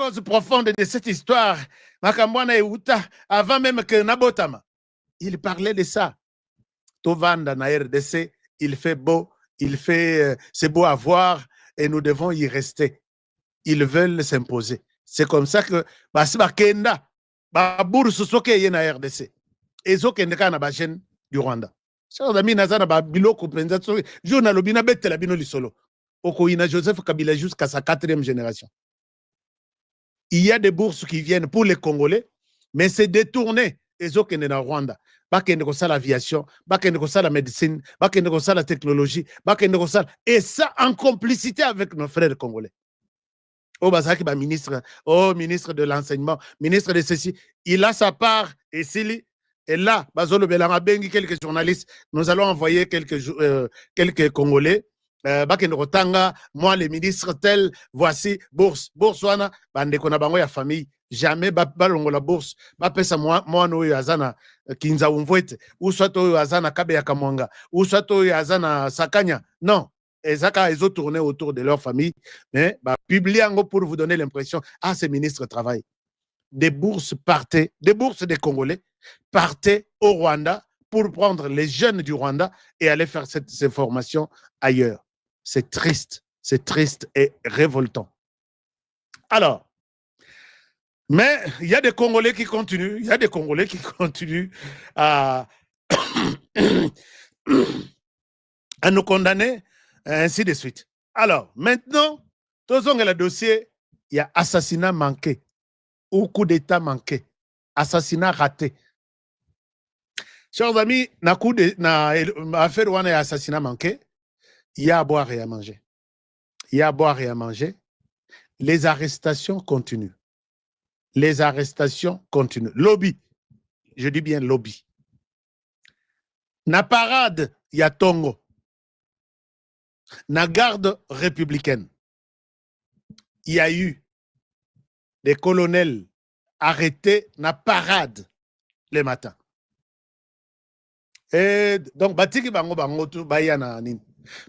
cause profonde de cette histoire, Makambwana Euta, avant même que Nabotama, il parlait de ça. Tovanda na RDC, il fait beau, c'est beau à voir et nous devons y rester. Ils veulent s'imposer. C'est comme ça que Basiba Kenda, Babourse Soke na RDC, et Zokende Kana Bajen du Rwanda. Chers amis, Nazana Biloko Penzato, Journalobina Bette la Bino Lisolo, Okoina Joseph Kabila jusqu'à sa 4e génération. Il y a des bourses qui viennent pour les Congolais, mais c'est détourné. Et Zokende na Rwanda. Bakende ko sala l'aviation, bakende ko sala la médecine, bakende ko sala la technologie, bakende ko sala, et ça en complicité avec nos frères congolais. Oh, Bazaki, ministre, oh, ministre de l'enseignement, ministre de ceci, il a sa part, et s'il est là, Bazolo Belanga Bengi, quelques journalistes, nous allons envoyer quelques Congolais, Bakende Rotanga, moi, les ministres tels, voici, bourse, wana, bande kona bango ya famille, jamais balongo la bourse, pesa moi no yazana kinza umvwete, ou soit oyo yazana kabe ya kamwanga, ou soit oyo yazana sakanya, non. Ezaka, ils ont tourné autour de leur famille, mais publier pour vous donner l'impression, ah, ces ministres travaillent. Des bourses partaient, des bourses des Congolais partaient au Rwanda pour prendre les jeunes du Rwanda et aller faire ces formations ailleurs. C'est triste et révoltant. Alors, mais il y a des Congolais qui continuent, à nous condamner, ainsi de suite. Alors, maintenant, tous ont le dossier, il y a assassinat manqué, ou coup d'état manqué, assassinat raté. Chers amis, na affaire où on a assassinat manqué, il y a à boire et à manger. Les arrestations continuent. Lobby, je dis bien lobby. Na parade, il y a Tongo. Na garde républicaine, il y a eu des colonels arrêtés na parade le matin. Et donc, batiki bango bango tu bayana nini.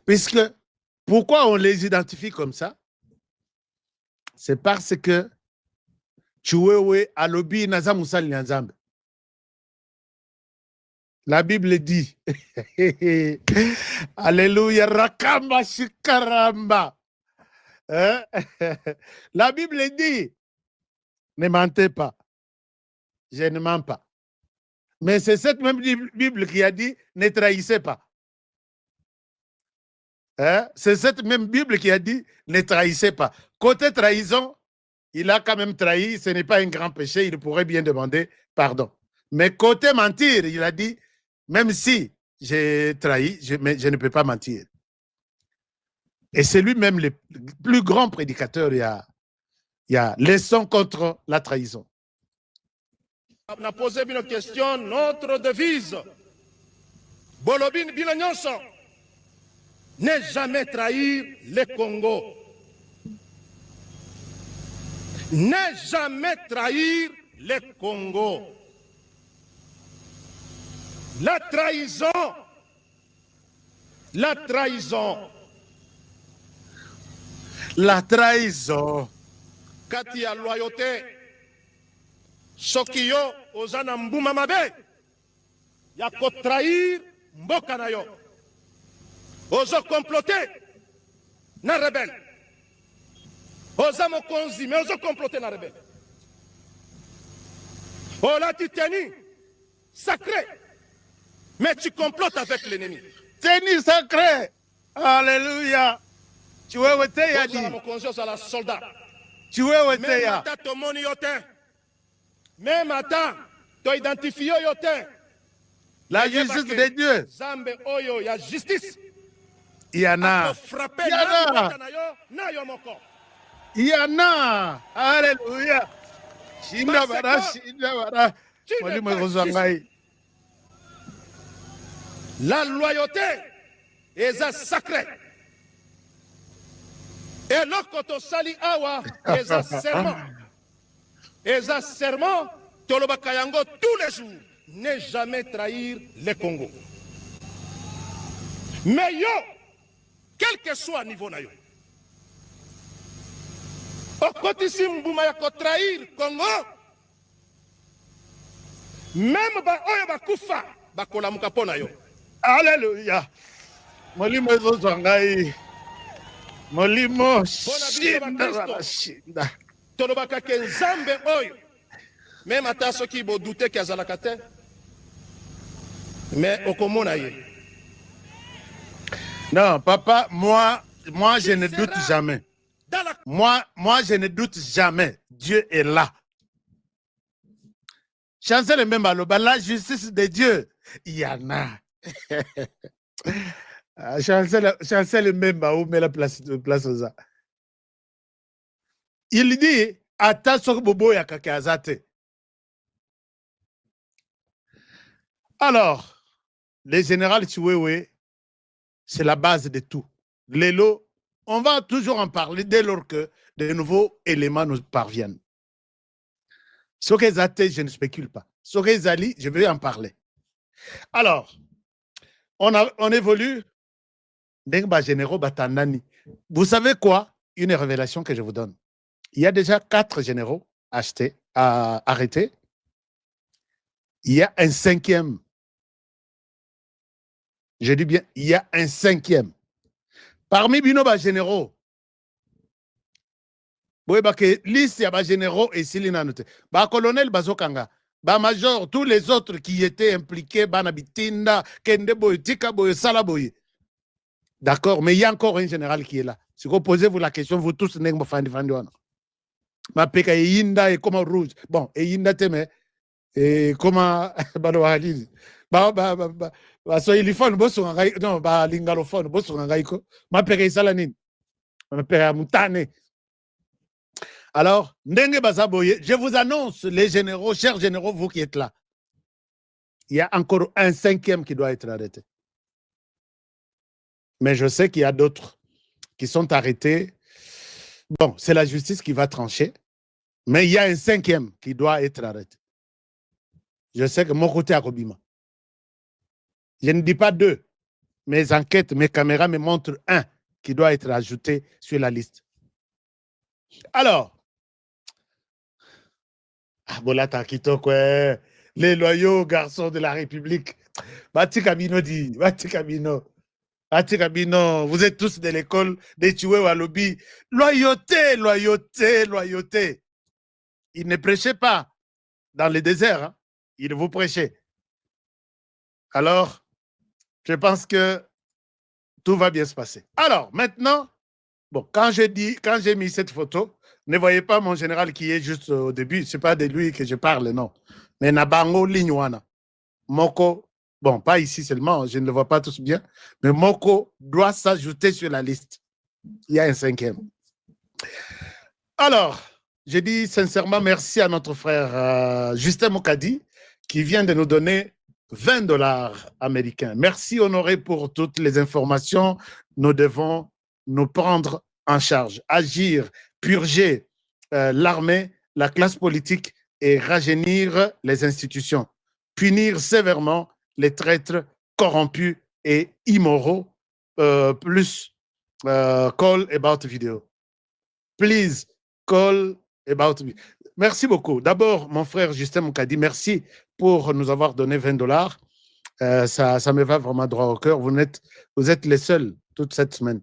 Puisque, pourquoi on les identifie comme ça? C'est parce que Chouewe alobi naza musali nzambe. La Bible dit, Alléluia, Rakamba Shikaramba. Hein? La Bible dit, ne mentez pas. Je ne mens pas. Mais c'est cette même Bible qui a dit, ne trahissez pas. Hein? C'est cette même Bible qui a dit, ne trahissez pas. Côté trahison, il a quand même trahi, ce n'est pas un grand péché, il pourrait bien demander pardon. Mais côté mentir, il a dit, même si j'ai trahi, je ne peux pas mentir. Et c'est lui-même le plus grand prédicateur. Il y a leçon contre la trahison. On a posé une question, notre devise, Bolobin Bilanyonso, ne jamais trahir le Congo. Ne jamais trahir le Congo. La trahison. Kati ya loyauté. Sokiyo ozana mbuma mabe. Ya ko trahir mboka na yo. Ozo comploter na rebelle. Oza mokonzi, mais ozo comploter na rebelle. Ola tu teni sacré. Mais tu complotes avec l'ennemi. Tenir sacré. Alléluia. Tu veux voter, ya dit. Tu veux voter, ya. Même attends, tu identifies yote. La justice de Dieu. Zambe oyo, ya justice. Il y en a. Il y en a. Alléluia. Shinda bara. La loyauté est sacrée. Et lorsque sali awa est un serment. Et un serment, Tolobakayango tous les jours, ne jamais trahir le Congo. Mais yo, quel que soit le niveau na yo, okotisi mbuma ya kotrahir Congo. Même ba oyo bakufa bakolamuka pona yo. Alléluia. Molimo ezozwa ngai. Molimo shinda. Tolobaka ke nzambe oyo. Même ata soki bo douter ki azalaka te. Mais okomona ye. Non, papa, moi je ne doute jamais. Moi, je ne doute jamais. Dieu est là. Chancel même la justice de Dieu, il y en a. Chancel même où met la place aux ça. Il dit, attention bobo ya kakazate. Alors, les générales Chiwewe, c'est la base de tout. Lélo, on va toujours en parler dès lors que de nouveaux éléments nous parviennent. Ce qu'ils athées, je ne spécule pas. Ce qu'ils allient, je vais en parler. Alors, on évolue. Vous savez quoi? Une révélation que je vous donne. Il y a déjà 4 généraux arrêtés. Il y a un 5e. Je dis bien, il y a un 5e. Parmi Binoba généraux, liste y a généraux et Silinanote. Colonel Bazokanga, major, tous les autres qui étaient impliqués, Banabitinda, Kende Boy, Tika Boy, Salaboy. D'accord, mais il y a encore un général qui est là. Si vous posez-vous la question, vous tous, ma peka Yinda et comment rouge. Bon, et Yinda teme, et comment Balohalil. So il faut non, lingalophone, ma peka Salanin, ma peka Moutane. Alors, Ndenge Bazaboye, je vous annonce, les généraux, chers généraux, vous qui êtes là, il y a encore un 5e qui doit être arrêté. Mais je sais qu'il y a d'autres qui sont arrêtés. Bon, c'est la justice qui va trancher. Mais il y a un 5e qui doit être arrêté. Je sais que mon côté à Kobima. Je ne dis pas 2. Mes enquêtes, mes caméras me montrent un qui doit être ajouté sur la liste. Alors, les loyaux garçons de la République, Bati Kabino dit, Bati Kabino, vous êtes tous de l'école des Chiwewe à lobby. Loyauté, loyauté, loyauté. Il ne prêchait pas dans le désert, hein. Il vous prêchait. Alors, je pense que tout va bien se passer. Alors, maintenant, bon, quand j'ai mis cette photo, ne voyez pas mon général qui est juste au début. Ce n'est pas de lui que je parle, non. Mais Nabango Linywana, Moko, bon, pas ici seulement, je ne le vois pas tous bien, mais Moko doit s'ajouter sur la liste. Il y a un 5e. Alors, je dis sincèrement merci à notre frère Justin Mokadi qui vient de nous donner $20 américains. Merci Honoré pour toutes les informations. Nous devons nous prendre en charge, agir, purger l'armée, la classe politique et rajeunir les institutions. Punir sévèrement les traîtres corrompus et immoraux. Plus call about video. Please call about me. Merci beaucoup. D'abord, mon frère Justin Mokadi, merci pour nous avoir donné $20. Ça me va vraiment droit au cœur. Vous êtes les seuls toute cette semaine,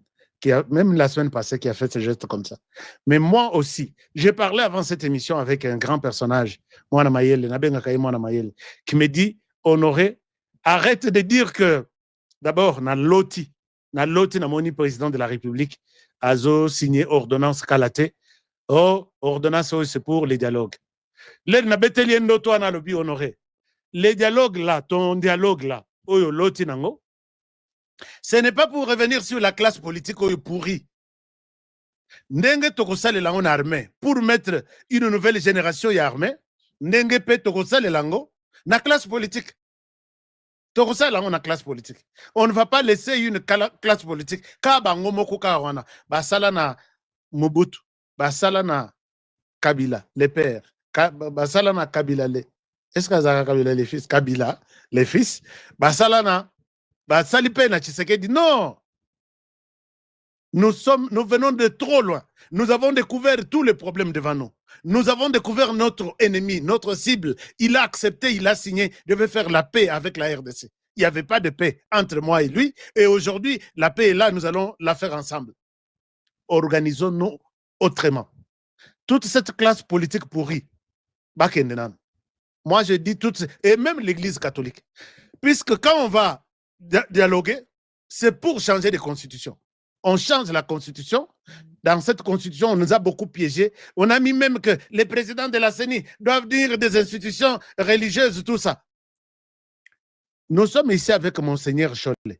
même la semaine passée, qui a fait ce geste comme ça. Mais moi aussi, j'ai parlé avant cette émission avec un grand personnage, Mwana Mayele, qui me dit, Honoré, arrête de dire que, d'abord, na loti na moni président de la République, azo signé ordonnance Kalate. Oh, ordonnance, c'est pour les dialogues. Les Honoré. Les dialogues là, ton dialogue là, oyo loti nango, ce n'est pas pour revenir sur la classe politique oyo pourri. Ndenge tokosale lango na armée pour mettre une nouvelle génération ya armée, ndenge pe tokosale lango na classe politique. Tokosale lango na classe politique. On ne va pas laisser une classe politique ka bango moko ka wana basala na Mobutu, basala na Kabila, les pères, basala na Kabila les. Est-ce que ça Kabila les fils, Kabila les fils, basala na basali pe na Tshisekedi, non. Nous venons de trop loin. Nous avons découvert tous les problèmes devant nous. Nous avons découvert notre ennemi, notre cible. Il a accepté, il a signé, il devait faire la paix avec la RDC. Il n'y avait pas de paix entre moi et lui. Et aujourd'hui, la paix est là, nous allons la faire ensemble. Organisons-nous autrement. Toute cette classe politique pourrie, moi je dis toutes, et même l'Église catholique, puisque quand on va dialoguer, c'est pour changer de constitution. On change la constitution. Dans cette constitution, on nous a beaucoup piégés. On a mis même que les présidents de la CENI doivent dire des institutions religieuses, tout ça. Nous sommes ici avec Monseigneur Cholet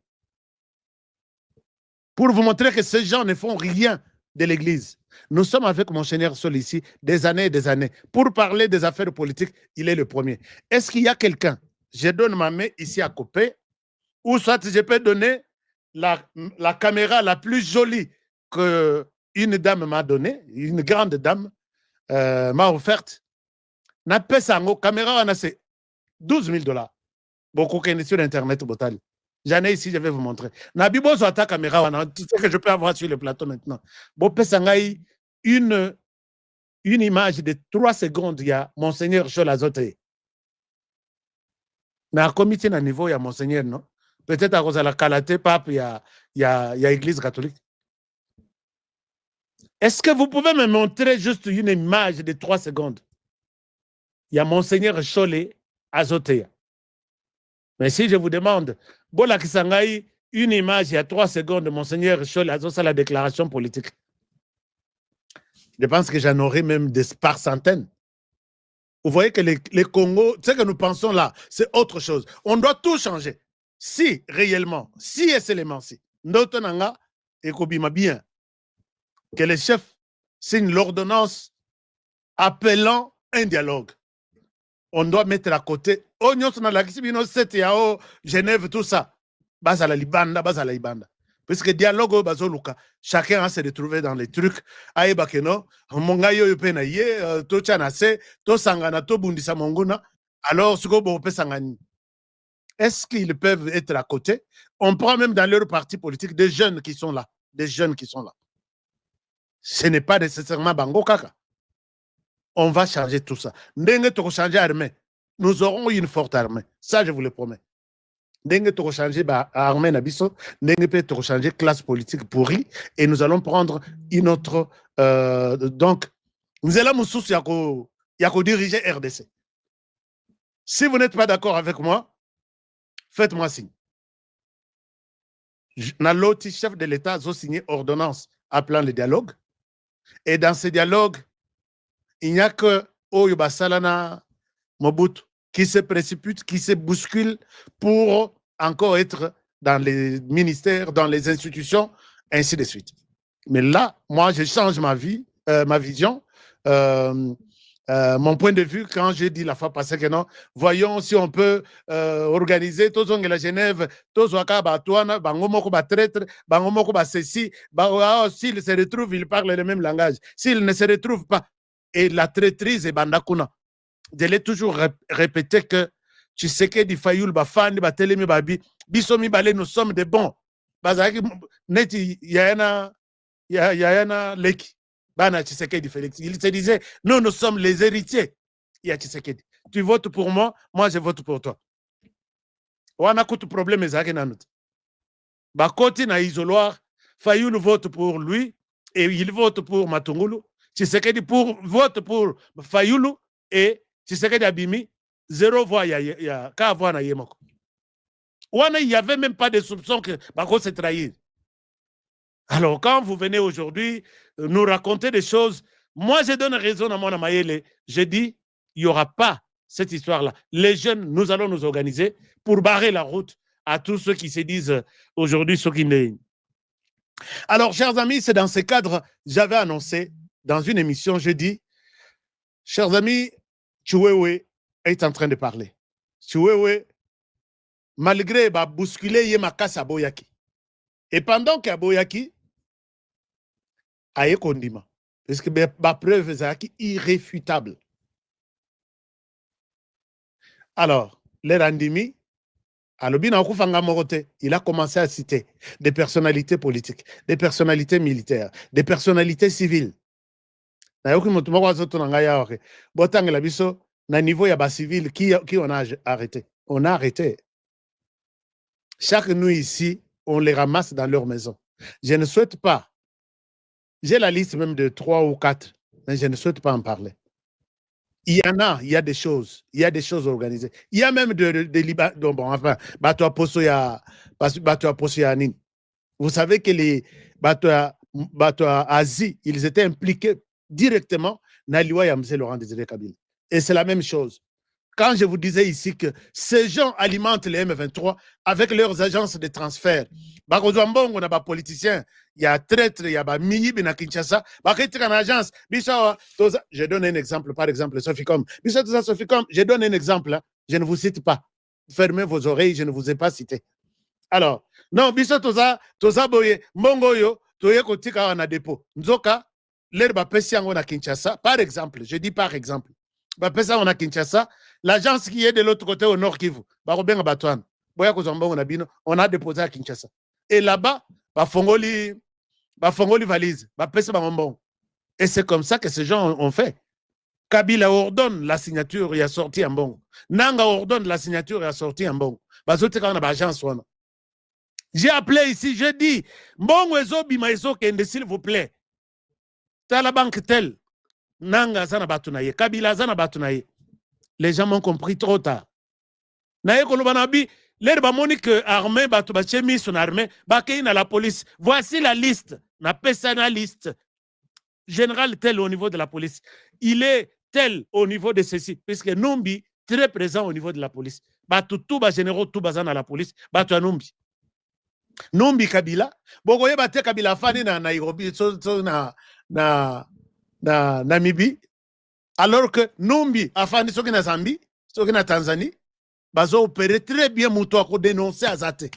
pour vous montrer que ces gens ne font rien de l'Église. Nous sommes avec Monseigneur Sol ici des années et des années. Pour parler des affaires politiques, il est le premier. Est-ce qu'il y a quelqu'un, je donne ma main ici à Copé, ou soit je peux donner la caméra la plus jolie qu'une dame m'a donnée, une grande dame m'a offerte. Na pesango caméra, c'est 12 000 $. Beaucoup qui est sur Internet, Botali. J'en ai ici, je vais vous montrer. Nabi Bozo ta caméra, tu sais que je peux avoir sur le plateau maintenant. Bon, pesangaï, une image de 3 secondes, il y a Monseigneur Cholazote. Mais à comité à niveau, il y a Monseigneur, non? Peut-être à cause de la qualité, pape, il y a l'Église catholique. Est-ce que vous pouvez me montrer juste une image de 3 secondes? Il y a Monseigneur Cholet Azotea. Mais si je vous demande, Bola Kisangaï, une image il y a 3 secondes de Monseigneur Cholet Azotea, la déclaration politique. Je pense que j'en aurai même par centaines. Vous voyez que les Congo, ce que nous pensons là, c'est autre chose. On doit tout changer. Si réellement, si et seulement si, notre nanga et Kobima bien, que les chefs signent l'ordonnance appelant un dialogue. On doit mettre à côté. Oh, nous sommes là, Genève, tout ça. Bas à la Libanda, bas à la Libanda. Parce que dialogue, chacun se retrouvé dans les trucs. Aïe bakeno, mongayo yopena ye, to chanase, to sangana, to bundisa monguna. Alors, ce qu'on peut sangani. Est-ce qu'ils peuvent être à côté? On prend même dans leur parti politique des jeunes qui sont là. Des jeunes qui sont là. Ce n'est pas nécessairement Bango Kaka. On va changer tout ça. Ndenge to changer armée. Nous aurons une forte armée. Ça, je vous le promets. Ndenge to changer armée nabiso, ndenge peut to changer classe politique pourrie, et nous allons prendre une autre. Donc, nous allons nous diriger RDC. Si vous n'êtes pas d'accord avec moi, faites-moi signe. Naloti, chef de l'État, a signé ordonnance appelant le dialogue. Et dans ce dialogue, il n'y a que Oyo Salana Mobutu qui se précipite, qui se bouscule pour encore être dans les ministères, dans les institutions, ainsi de suite. Mais là, moi, je change ma vision, mon point de vue, quand j'ai dit la fois passée que non, voyons si on peut organiser tous la Genève, tous s'ils se retrouvent, ils parlent le même langage. S'ils ne se retrouvent pas, et la traîtrise est bandakuna. Je l'ai toujours répété que tu sais que di Fayoul Bafandi Batelemi Babi Bisomi Balé, nous sommes des bons. Bazaki neti yana leki bana Tshisekedi Félix. Il se disait nous sommes les héritiers. Il y a Tshisekedi. Tu votes pour moi, moi je vote pour toi. Wana kutu problème ezaki nanut. Bakoti na isoloir, Fayoul vote pour lui et il vote pour Matungulu. Tshisekedi vote pour Fayoulou et Tshisekedi Abimi, 0 voix, il y a qu'à avoir na Yemoko. Il n'y avait même pas de soupçon que Bako s'est trahi. Alors, quand vous venez aujourd'hui nous raconter des choses, moi, je donne raison à mon Amayele. Je dis, il n'y aura pas cette histoire-là. Les jeunes, nous allons nous organiser pour barrer la route à tous ceux qui se disent aujourd'hui ce qui n'est. Alors, chers amis, c'est dans ce cadre, j'avais annoncé dans une émission, je dis, chers amis, Chiwewe est en train de parler. Chiwewe, malgré bousculer Yemakasi à Boyaki. Et pendant qu'à Boyaki, aye kondima. Parce que ma preuve est irréfutable. Alors, les randimi, Il a commencé à citer des personnalités politiques, des personnalités militaires, des personnalités civiles. Na niveau ya civil qui on a arrêté. On a arrêté. Chaque nuit ici, on les ramasse dans leur maison. Je ne souhaite pas. J'ai la liste même de 3 ou 4, mais je ne souhaite pas en parler. Il y en a, il y a des choses organisées. Il y a même des Libanais. Bon, enfin, vous savez que les bateaux Asie, ils étaient impliqués directement dans l'Iwa Yamse Laurent Désiré Kabila. Et c'est la même chose. Quand je vous disais ici que ces gens alimentent les M23 avec leurs agences de transfert, on a des politiciens, il y a traîtres, il y a Mini Bina Kinshasa, agence. Je donne un exemple, par exemple, Soficom. Je donne un exemple, je ne vous cite pas. Fermez vos oreilles, je ne vous ai pas cité. Alors, non, Toza Boye, Mongoyo, Toye Kotika en a dépôt. Nzoka, l'herbe Pessiango na Kinshasa, par exemple, je dis par exemple. On a Kinshasa, l'agence qui est de l'autre côté au nord Kivu, on a déposé à Kinshasa. Et là-bas, Fongoli valise, et c'est comme ça que ces gens ont fait. Kabila ordonne la signature, il a sorti un bon. Nanga ordonne la signature, il a sorti un bon. J'ai appelé ici, j'ai dit, s'il vous plaît, t'as la banque telle. Nanga zana batunaye, Kabila zana batunaye. Les gens m'ont compris trop tard. Naye kolobanabi, l'air bamonique armée, batubache mis son armée, bakei na la police. Voici la liste. Na pesana liste. Général tel au niveau de la police. Il est tel au niveau de ceci. Puisque Numbi, très présent au niveau de la police. Batu tout ba généraux, tout bazan à la police. Batu à Numbi. Numbi Kabila. Bogoye bate Kabila fani na Nairobi, na Namibie, alors que Numbi a fait ce na Zambie, ce na Tanzanie, bazo opéré très bien Moutoua pour dénoncer Azate.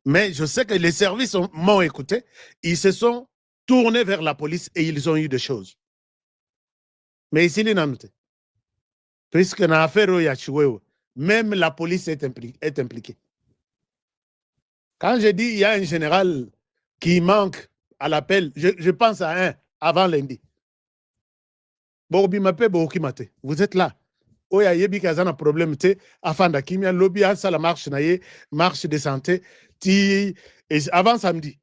Mais je sais que les services m'ont écouté, ils se sont tournés vers la police et ils ont eu des choses. Mais ici, les nanuté. Puisque dans l'affaire même la police est impliquée. Quand je dis il y a un général qui manque à l'appel, je pense à un avant lundi. Vous êtes là. Oya yebi kazana problème te afanda kimia lobby à la marche naie marche de santé ti avant samedi.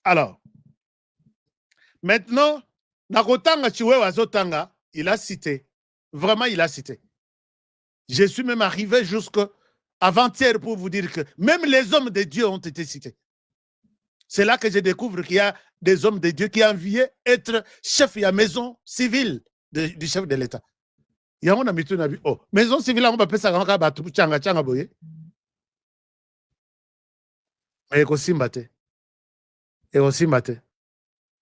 Alors maintenant nakotanga chiwe wazotanga, il a cité, vraiment il a cité. Je suis même arrivé jusqu'à avant-hier pour vous dire que même les hommes de Dieu ont été cités. C'est là que je découvre qu'il y a des hommes de Dieu qui enviaient être chef de la maison civile du chef de l'État. Il y a un ami qui a dit, oh, maison civile, on va appeler ça comme Tchanga Boye. Et aussi mbate. Et aussi mbate.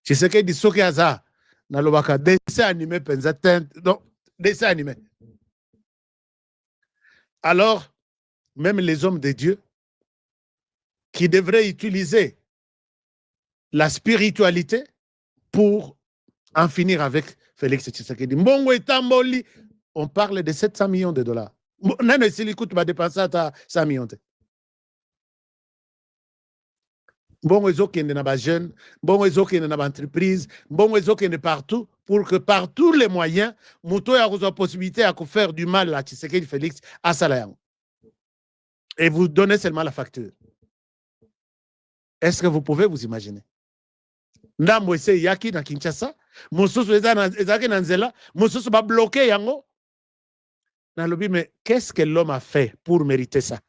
Je sais qu'il dit ce qu'il y a ça. Dans le baka, dessin animé, donc, dessin animé. Alors, même les hommes de Dieu qui devraient utiliser la spiritualité pour en finir avec Félix Tshisekedi. On parle de 700 millions de dollars. Non, si l'écoute va dépenser à 100 millions. Bon, ils ont qui sont jeunes, bon, ils ont qui sont entreprises, bon, ils ont qui sont partout, pour que par tous les moyens, Mouto ait la possibilité de faire du mal à Tshisekedi Félix à Salayang. Et vous donnez seulement la facture. Est-ce que vous pouvez vous imaginer? Ndambo ese yaki na Kinshasa, mususu ezaki na nzela, mususu ba bloqué yango. Nalobi, mais qu'est-ce que l'homme a fait pour mériter ça?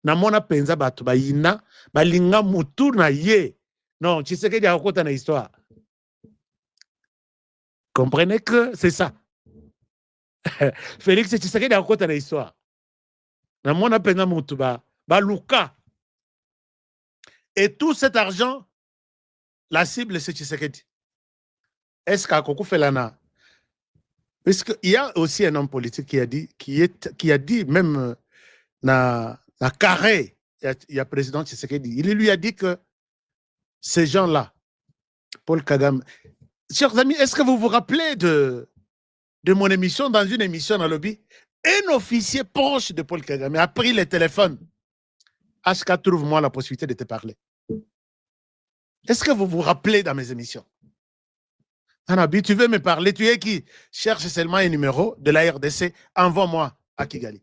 Namona penza batu ba yina, ba linga mutu na ye. Non, Tshisekedi a okota na histoire. Comprenez que c'est ça. Félix Tshisekedi a okota na histoire. Namona penza mutu ba luka. Et tout cet argent, la cible, c'est Tshisekedi. Est-ce qu'à Koko Felana, puisqu'il y a aussi un homme politique qui a dit même dans la carré, il y a président Tshisekedi, il lui a dit que ces gens-là, Paul Kagame, chers amis, est-ce que vous vous rappelez de mon émission, dans une émission dans le lobby, Un officier proche de Paul Kagame a pris le téléphone. HK, trouve-moi la possibilité de te parler. Est-ce que vous vous rappelez dans mes émissions? Anabi, tu veux me parler? Tu es qui? Cherche seulement un numéro de la RDC. Envoie-moi à Kigali.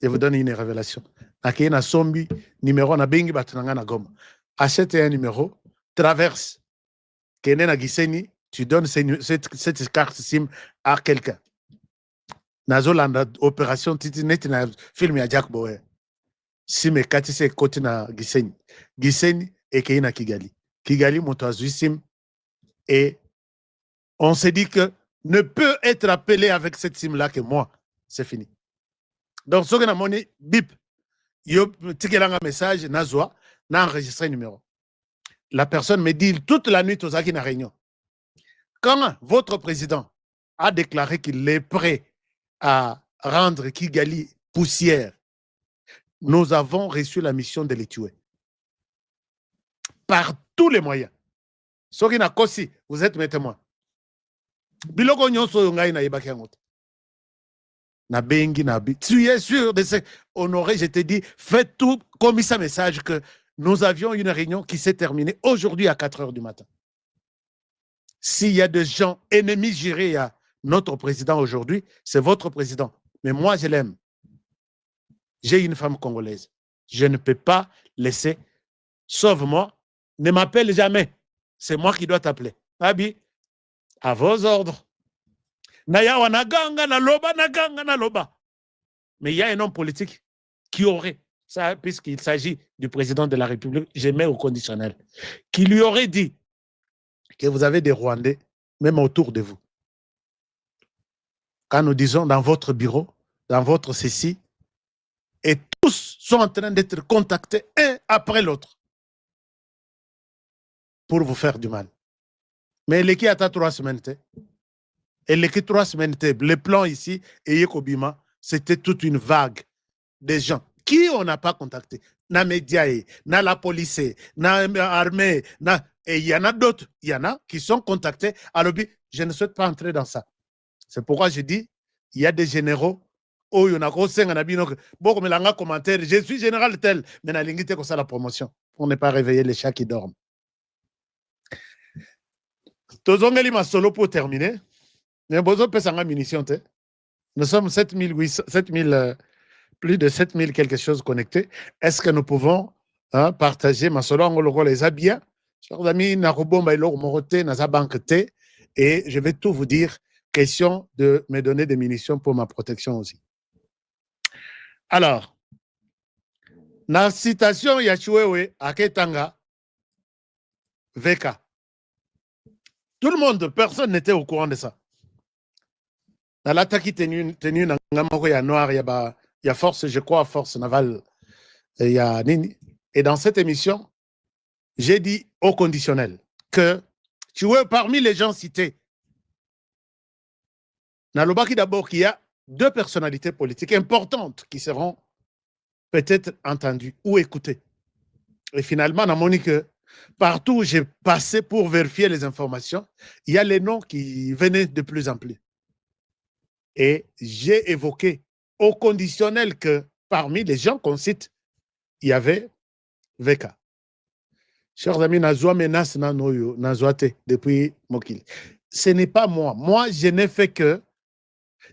Je vous donne une révélation. Akeye na sombi, numéro na bengi batunanga na Goma. Achète un numéro, traverse. Kene na Gisenyi, tu donnes cette carte SIM à quelqu'un. Nazolanda opération titi net na film ya Jack Bower. SIM ekati se koti na Gisenyi. Gisenyi ekeye na Kigali. Kigali moto azui SIM et on s'est dit que ne peut être appelé avec cette SIM-là que moi. C'est fini. Donc, ce que je monnaie, bip, yo tikelanga message, nazwa, na enregistré un numéro. La personne me dit toute la nuit aux Aki na réunion. Quand votre président a déclaré qu'il est prêt à rendre Kigali poussière, nous avons reçu la mission de les tuer. Par tous les moyens. Ce qui n'a qu'aussi, vous êtes mes témoins. Biloko nyonso yongai na yebaki yango. Na bengi na bi. Tu es sûr de se honorer, je te dis, faites tout comme ça message que nous avions une réunion qui s'est terminée aujourd'hui à 4 heures du matin. S'il y a des gens ennemis jurés à notre président aujourd'hui, c'est votre président. Mais moi, je l'aime. J'ai une femme congolaise. Je ne peux pas laisser, sauve-moi, ne m'appelle jamais. C'est moi qui dois t'appeler. Abi, à vos ordres. Nayawa naganga na loba. Mais il y a un homme politique qui aurait, ça, puisqu'il s'agit du président de la République, je mets au conditionnel, qui lui aurait dit que vous avez des Rwandais, même autour de vous. Quand nous disons dans votre bureau, dans votre ceci, et tous sont en train d'être contactés un après l'autre pour vous faire du mal. Mais l'équipe a 3 semaines. Et l'équipe 3 semaines, le plan ici, et Yekobima, c'était toute une vague de gens qui on n'a pas contacté. Na médias, na la police, na armée, et il y en a d'autres, il y en a qui sont contactés. Alors, je ne souhaite pas entrer dans ça. C'est pourquoi je dis, il y a des généraux, oh, il y en a beaucoup de commentaires, je suis général tel, mais na lingité comme ça la promotion, pour ne pas réveiller les chats qui dorment. Tozongeli ma solo pour terminer. Nous sommes 7000, plus de 7000 quelque chose connectés. Est-ce que nous pouvons partager ma solo en les habits? Chers amis, et je vais tout vous dire. Question de me donner des munitions pour ma protection aussi. Alors, la citation Yachuewe Aketanga VK. Tout le monde, personne n'était au courant de ça. Dans l'attaque tenue dans Ngamoko, noir, il y a force, je crois, force navale, il y a Nini. Et dans cette émission, j'ai dit au conditionnel que tu es parmi les gens cités. Nalobaki d'abord qu'il y a 2 personnalités politiques importantes qui seront peut-être entendues ou écoutées. Et finalement, on a montré que partout où j'ai passé pour vérifier les informations, il y a les noms qui venaient de plus en plus. Et j'ai évoqué au conditionnel que parmi les gens qu'on cite, il y avait VK. Chers amis, Nazwa menace Nazwate depuis Mokili. Ce n'est pas moi. Moi, je n'ai fait que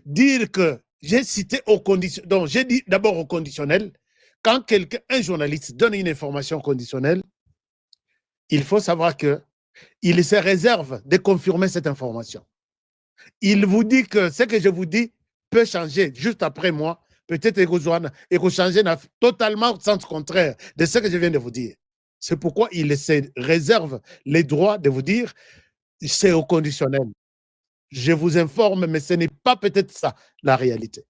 dire que j'ai cité au conditionnel. Donc, j'ai dit d'abord au conditionnel. Quand un journaliste donne une information conditionnelle, il faut savoir qu'il se réserve de confirmer cette information. Il vous dit que ce que je vous dis peut changer juste après moi. Peut-être que changer totalement sens contraire de ce que je viens de vous dire. C'est pourquoi il se réserve les droits de vous dire c'est au conditionnel. Je vous informe, mais ce n'est pas peut-être ça la réalité.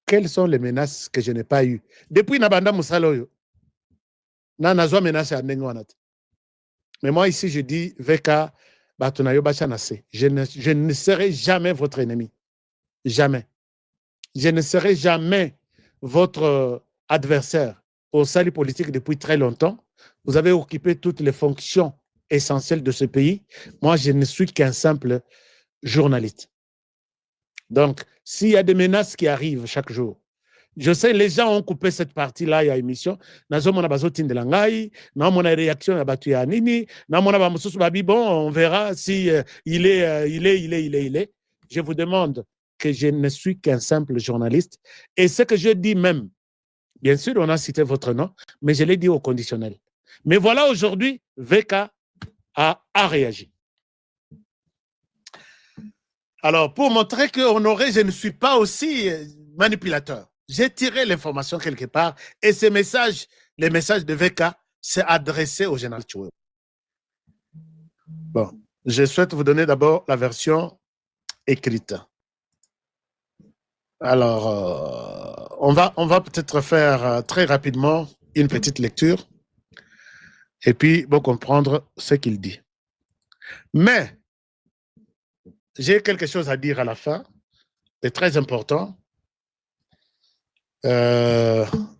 Quelles sont les menaces que je n'ai pas eues? Depuis Nabanda Moussaloyo, Nazwa menace à Nenguanat. Mais moi ici, je dis VK, je ne serai jamais votre ennemi. Jamais. Je ne serai jamais votre adversaire. Au salut politique depuis très longtemps, vous avez occupé toutes les fonctions essentielles de ce pays. Moi, je ne suis qu'un simple journaliste. Donc, s'il y a des menaces qui arrivent chaque jour, je sais, les gens ont coupé cette partie-là, il y a émission. Nazomona bazotin de langai, namona réaction à batu ya nini, namona bamususu babi, bon, on verra si il est. Je vous demande que je ne suis qu'un simple journaliste. Et ce que je dis même, bien sûr, on a cité votre nom, mais je l'ai dit au conditionnel. Mais voilà, aujourd'hui, VK a réagi. Alors, pour montrer que Honoré, je ne suis pas aussi manipulateur. J'ai tiré l'information quelque part et ce message, les messages de VK, c'est adressé au général Tchoué. Bon, je souhaite vous donner d'abord la version écrite. Alors, on va peut-être faire très rapidement une petite lecture et puis bon, comprendre ce qu'il dit. Mais, j'ai quelque chose à dire à la fin, c'est très important.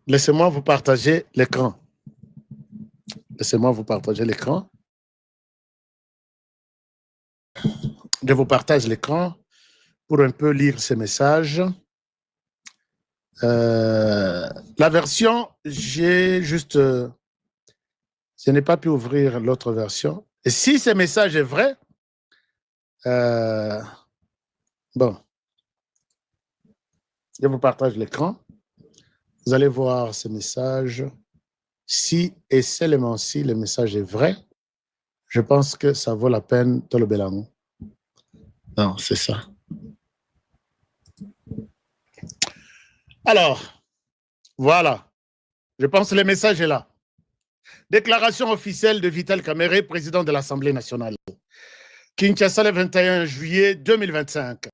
Laissez-moi vous partager l'écran. Laissez-moi vous partager l'écran. Je vous partage l'écran pour un peu lire ces messages. La version, j'ai juste... je n'ai pas pu ouvrir l'autre version. Et si ce message est vrai, bon, je vous partage l'écran. Vous allez voir ce message. Si et seulement si le message est vrai, je pense que ça vaut la peine de le bélango. Non, c'est ça. Alors, voilà. Je pense que le message est là. Déclaration officielle de Vital Kamerhe, président de l'Assemblée nationale. Kinshasa, le 21 juillet 2025.